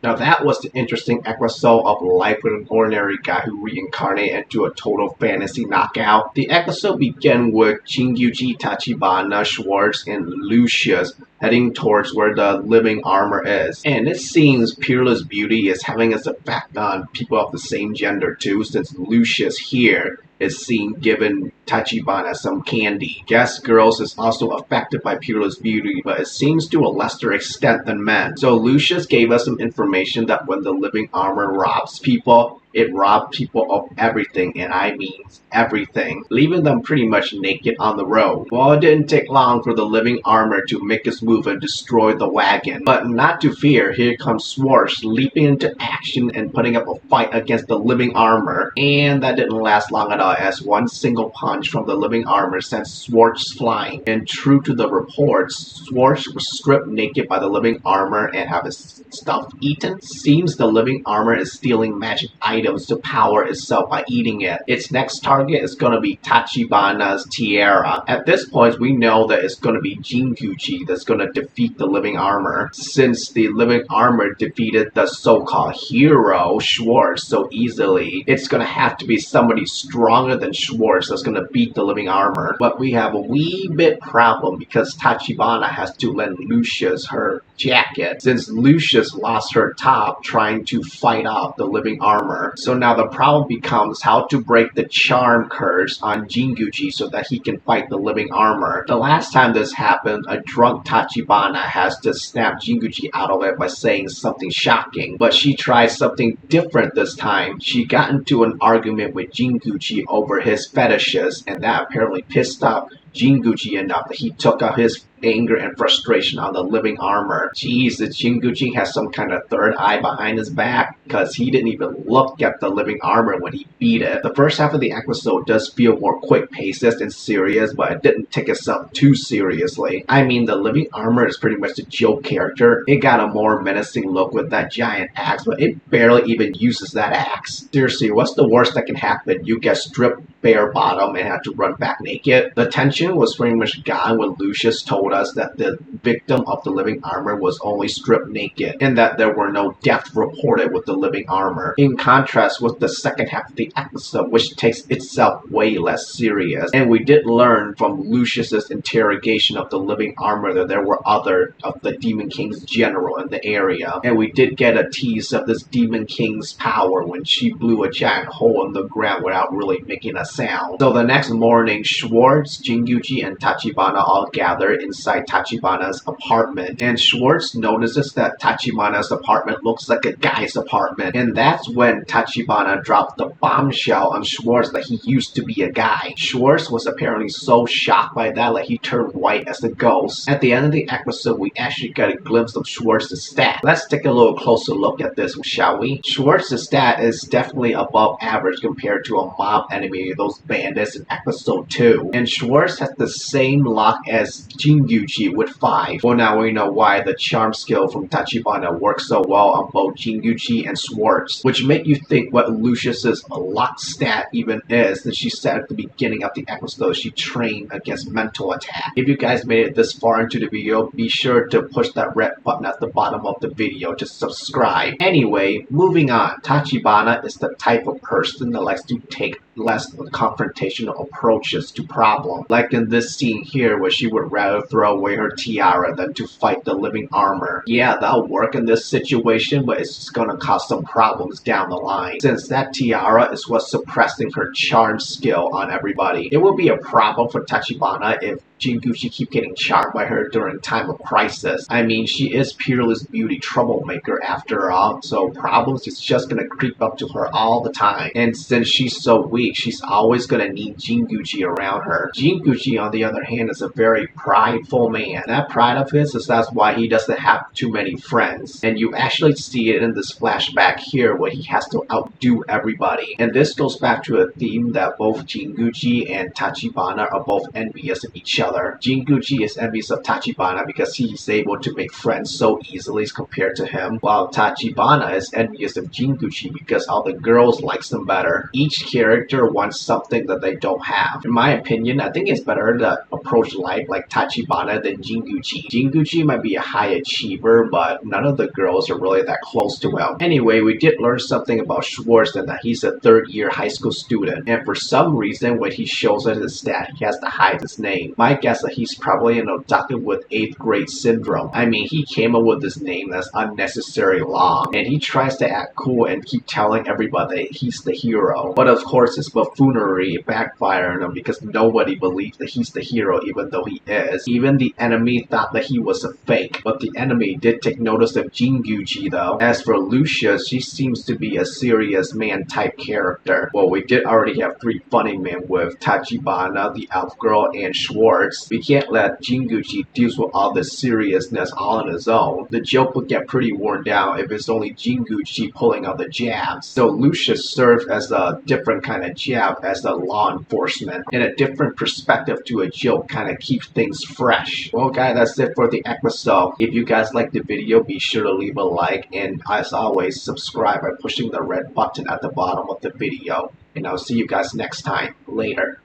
Now that was the interesting episode of Life with an Ordinary Guy Who Reincarnated into a total fantasy knockout. The episode began with Jinguji, Tachibana, Schwartz, and Lucius heading towards where the living armor is. And it seems Peerless Beauty is having its effect on people of the same gender too, since Lucius here is seen giving Tachibana some candy. Guess girls is also affected by Peerless Beauty, but it seems to a lesser extent than men. So Lucius gave us some information that when the living armor robs people, it robbed people of everything, and I mean everything, leaving them pretty much naked on the road. Well, it didn't take long for the living armor to make its move and destroy the wagon. But not to fear, here comes Schwartz leaping into action and putting up a fight against the living armor. And that didn't last long at all, as one single punch from the living armor sent Schwartz flying. And true to the reports, Schwartz was stripped naked by the living armor and have his stuff eaten. Seems the living armor is stealing magic items to power itself by eating it. Its next target is going to be Tachibana's tiara. At this point, we know that it's going to be Jinguji that's going to defeat the living armor. Since the living armor defeated the so-called hero, Schwartz, so easily, it's going to have to be somebody stronger than Schwartz that's going to beat the living armor. But we have a wee bit problem because Tachibana has to lend Lucius her jacket, since Lucius lost her top trying to fight off the living armor. So now the problem becomes how to break the charm curse on Jinguji so that he can fight the living armor. The last time this happened, a drunk Tachibana has to snap Jinguji out of it by saying something shocking, but she tried something different this time. She got into an argument with Jinguji over his fetishes, and that apparently pissed off Jinguji enough that he took out his anger and frustration on the living armor. Jeez, did Jinguji have some kind of third eye behind his back? Because he didn't even look at the living armor when he beat it. The first half of the episode does feel more quick-paced and serious, but it didn't take itself too seriously. I mean, the living armor is pretty much the joke character. It got a more menacing look with that giant axe, but it barely even uses that axe. Seriously, what's the worst that can happen? You get stripped bare bottom and have to run back naked? The tension was pretty much gone when Lucius told us that the victim of the living armor was only stripped naked and that there were no deaths reported with the living armor. In contrast with the second half of the episode, which takes itself way less serious. And we did learn from Lucius's interrogation of the living armor that there were other of the Demon King's general in the area. And we did get a tease of this Demon King's power when she blew a giant hole in the ground without really making a sound. So the next morning, Schwartz, Jinguji, and Tachibana all gather inside Tachibana's apartment, and Schwartz notices that Tachibana's apartment looks like a guy's apartment, and that's when Tachibana dropped the bombshell on Schwartz that he used to be a guy. Schwartz was apparently so shocked by that he turned white as a ghost. At the end of the episode, we actually got a glimpse of Schwartz's stat. Let's take a little closer look at this, shall we? Schwartz's stat is definitely above average compared to a mob enemy, those bandits in episode 2, and Schwartz has the same luck as Jinguji with 5. Well, now we know why the charm skill from Tachibana works so well on both Jinguji and Schwartz, which make you think what Lucius's luck stat even is, since she said at the beginning of the episode she trained against mental attack. If you guys made it this far into the video, be sure to push that red button at the bottom of the video to subscribe. Anyway, moving on. Tachibana is the type of person that likes to take less confrontational approaches to problems. Like in this scene here where she would rather throw away her tiara than to fight the living armor. Yeah, that'll work in this situation, but it's just gonna cause some problems down the line, since that tiara is what's suppressing her charm skill on everybody. It will be a problem for Tachibana if Jinguji keep getting charmed by her during time of crisis. I mean, she is Peerless Beauty troublemaker after all, so problems is just gonna creep up to her all the time. And since she's so weak, she's always gonna need Jinguji around her. Jinguji, on the other hand, is a very prideful man. That pride of his is that's why he doesn't have too many friends. And you actually see it in this flashback here where he has to outdo everybody. And this goes back to a theme that both Jinguji and Tachibana are both envious of each other. other. Jinguji is envious of Tachibana because he's able to make friends so easily compared to him, while Tachibana is envious of Jinguji because all the girls likes him better. Each character wants something that they don't have. In my opinion, I think it's better to approach life like Tachibana than Jinguji. Jinguji might be a high achiever, but none of the girls are really that close to him. Anyway, we did learn something about Schwartz and that he's a third-year high school student, and for some reason when he shows us his stat, he has to hide his name. My guess that he's probably an otaku with 8th grade syndrome. I mean, he came up with this name that's unnecessarily long, and he tries to act cool and keep telling everybody he's the hero. But of course, his buffoonery backfired on him because nobody believes that he's the hero even though he is. Even the enemy thought that he was a fake, but the enemy did take notice of Jinguji though. As for Lucia, she seems to be a serious man type character. Well, we did already have 3 funny men with Tachibana, the elf girl, and Schwartz. We can't let Jinguji deal with all this seriousness all on his own. The joke would get pretty worn down if it's only Jinguji pulling out the jabs. So Lucia serves as a different kind of jab as a law enforcement, and a different perspective to a joke kind of keeps things fresh. Well guys, that's it for the episode. If you guys liked the video, be sure to leave a like, and as always, subscribe by pushing the red button at the bottom of the video. And I'll see you guys next time. Later.